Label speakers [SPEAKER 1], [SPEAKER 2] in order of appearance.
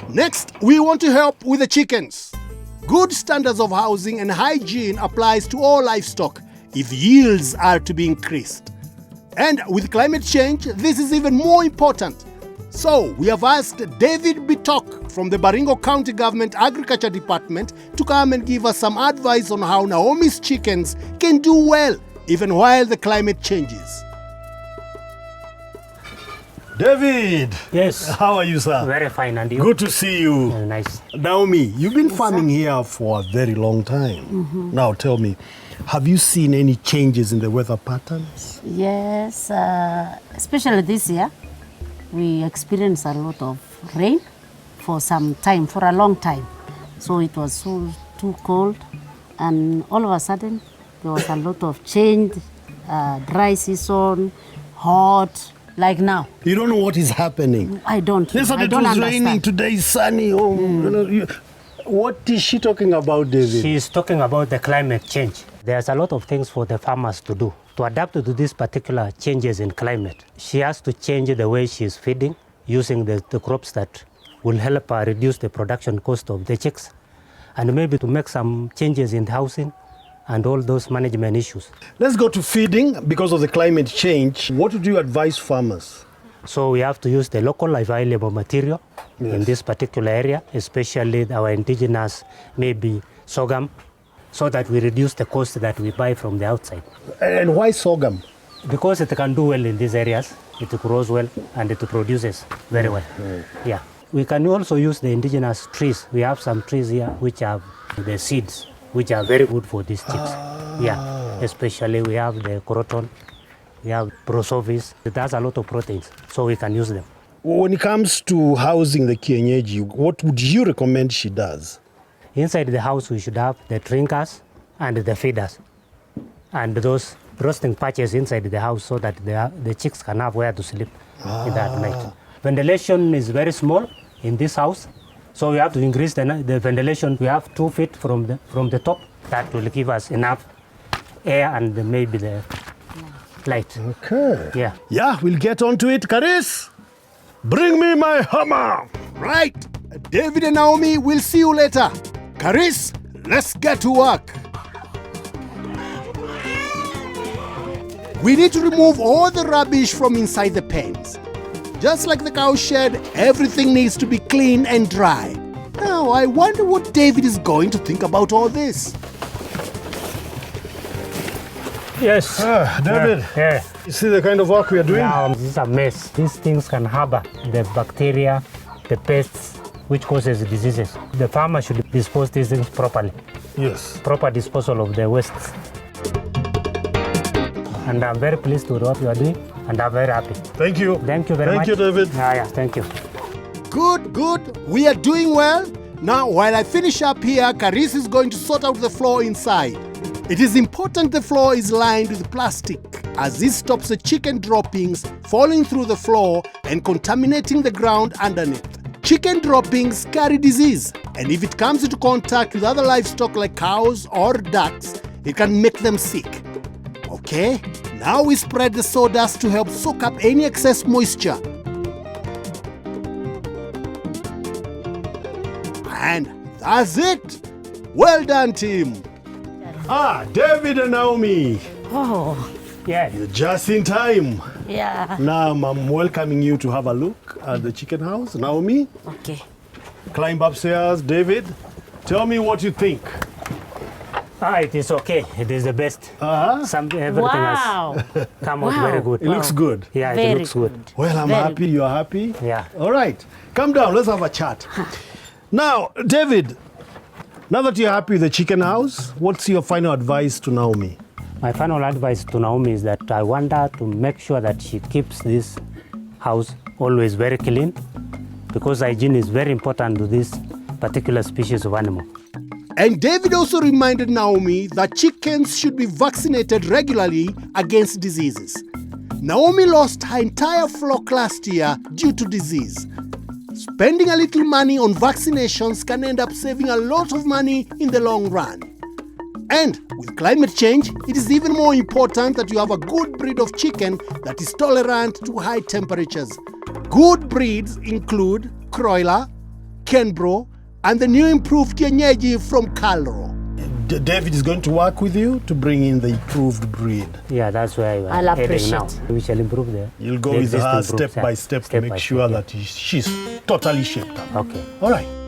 [SPEAKER 1] Next, we want to help with the chickens. Good standards of housing and hygiene applies to all livestock if yields are to be increased. And with climate change, this is even more important. So we have asked David Bittok from the Baringo County Government Agriculture Department to come and give us some advice on how Naomi's chickens can do well even while the climate changes. David!
[SPEAKER 2] Yes.
[SPEAKER 1] How are you, sir?
[SPEAKER 2] Very fine, and you?
[SPEAKER 1] Good to see you.
[SPEAKER 2] Nice.
[SPEAKER 1] Naomi, you've been farming here for a very long time. Now tell me, have you seen any changes in the weather patterns?
[SPEAKER 3] Yes, especially this year, we experienced a lot of rain for some time, for a long time. So it was too cold, and all of a sudden there was a lot of change, dry season, hot, like now.
[SPEAKER 1] You don't know what is happening.
[SPEAKER 3] I don't.
[SPEAKER 1] Yesterday it was raining, today is sunny. What is she talking about, David?
[SPEAKER 2] She's talking about the climate change. There's a lot of things for the farmers to do to adapt to these particular changes in climate. She has to change the way she's feeding, using the crops that will help her reduce the production cost of the chicks, and maybe to make some changes in the housing and all those management issues.
[SPEAKER 1] Let's go to feeding because of the climate change. What would you advise farmers?
[SPEAKER 2] So we have to use the local available material in this particular area, especially our indigenous, maybe sorghum, so that we reduce the cost that we buy from the outside.
[SPEAKER 1] And why sorghum?
[SPEAKER 2] Because it can do well in these areas, it grows well and it produces very well. Yeah. We can also use the indigenous trees. We have some trees here which have the seeds, which are very good for these chicks. Yeah, especially we have the croton, we have prosopis. It has a lot of proteins, so we can use them.
[SPEAKER 1] When it comes to housing the kienyeji, what would you recommend she does?
[SPEAKER 2] Inside the house, we should have the drinkers and the feeders, and those roasting patches inside the house so that the chicks can have where to sleep in that night. Ventilation is very small in this house, so we have to increase the ventilation. We have 2 feet from the top. That will give us enough air and maybe the light.
[SPEAKER 1] Okay.
[SPEAKER 2] Yeah.
[SPEAKER 1] Yeah, we'll get on to it. Caris, bring me my hammer. Right. David and Naomi, we'll see you later. Caris, let's get to work. We need to remove all the rubbish from inside the pens. Just like the cow shed, everything needs to be clean and dry. Now, I wonder what David is going to think about all this.
[SPEAKER 2] Yes.
[SPEAKER 1] David,
[SPEAKER 2] Yeah.
[SPEAKER 1] you see the kind of work we are doing?
[SPEAKER 2] Now, this is a mess. These things can harbor the bacteria, the pests, which causes diseases. The farmer should dispose these things properly.
[SPEAKER 1] Yes.
[SPEAKER 2] Proper disposal of the wastes. And I'm very pleased with what you are doing, and I'm very happy.
[SPEAKER 1] Thank you.
[SPEAKER 2] Thank you very much.
[SPEAKER 1] Thank you, David.
[SPEAKER 2] Yeah, thank you.
[SPEAKER 1] Good. We are doing well. Now, while I finish up here, Caris is going to sort out the floor inside. It is important the floor is lined with plastic, as this stops the chicken droppings falling through the floor and contaminating the ground underneath. Chicken droppings carry disease, and if it comes into contact with other livestock like cows or ducks, it can make them sick. Okay, now we spread the sawdust to help soak up any excess moisture. And that's it. Well done, team. David and Naomi,
[SPEAKER 3] Oh,
[SPEAKER 2] Yeah.
[SPEAKER 1] you're just in time.
[SPEAKER 3] yeah.
[SPEAKER 1] Now I'm welcoming you to have a look at the chicken house. Naomi,
[SPEAKER 3] Okay.
[SPEAKER 1] climb upstairs. David, tell me what you think.
[SPEAKER 2] It is okay. It is the best. Everything
[SPEAKER 3] Wow.
[SPEAKER 2] has come out
[SPEAKER 3] Wow.
[SPEAKER 2] very good.
[SPEAKER 1] It looks good.
[SPEAKER 2] Yeah, it
[SPEAKER 3] Very
[SPEAKER 2] looks good.
[SPEAKER 1] Well, I'm
[SPEAKER 3] Very
[SPEAKER 1] happy. You're happy?
[SPEAKER 2] Yeah.
[SPEAKER 1] All right. Come down. Let's have a chat. Now, David, now that you're happy with the chicken house, what's your final advice to Naomi?
[SPEAKER 2] My final advice to Naomi is that I want her to make sure that she keeps this house always very clean, because hygiene is very important to this particular species of animal.
[SPEAKER 1] And David also reminded Naomi that chickens should be vaccinated regularly against diseases. Naomi lost her entire flock last year due to disease. Spending a little money on vaccinations can end up saving a lot of money in the long run. And with climate change, it is even more important that you have a good breed of chicken that is tolerant to high temperatures. Good breeds include Croiler, Kenbro and the new improved kienyeji from Calro. David is going to work with you to bring in the improved breed.
[SPEAKER 2] Yeah, that's where
[SPEAKER 3] I'll
[SPEAKER 2] I'm heading now.
[SPEAKER 3] appreciate.
[SPEAKER 2] We shall improve the.
[SPEAKER 1] You'll go
[SPEAKER 2] the
[SPEAKER 1] with her
[SPEAKER 2] existing
[SPEAKER 1] step
[SPEAKER 2] groups,
[SPEAKER 1] by step to make
[SPEAKER 2] by
[SPEAKER 1] sure
[SPEAKER 2] step,
[SPEAKER 1] that she's totally shaped up.
[SPEAKER 2] yeah. Okay.
[SPEAKER 1] All right.